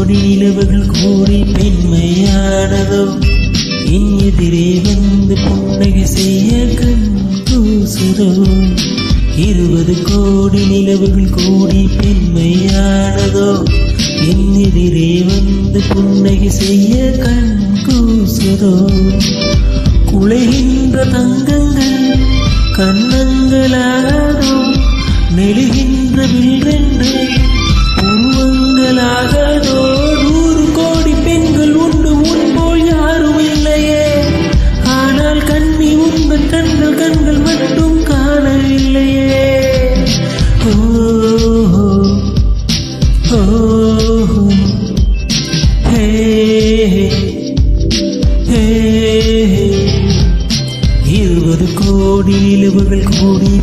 கோடி நிலவுகள் கூடி பெண்மையானதோ என் எதிரே வந்து புன்னகை செய்ய கண் கூசுதோ 20 கோடி நிலவுகள் கூடி பெண்மையானதோ என் எதிரே வந்து புன்னகை செய்ய கண் கூசுதோ குலைகின்ற தங்கங்கள் கண்ணங்களாகதோ நெழுகின்ற வில்வென்று உருவங்களாகதோ 100 கோடி பெண்கள் உண்டு உன் போல் யாரும் இல்லையே ஆனால் கண்ணி உங்கள் கண்கள் மட்டும் காணவில்லையே ஓ ஓ ஹே ஹே 20 கோடி நிலவுகள் கூடி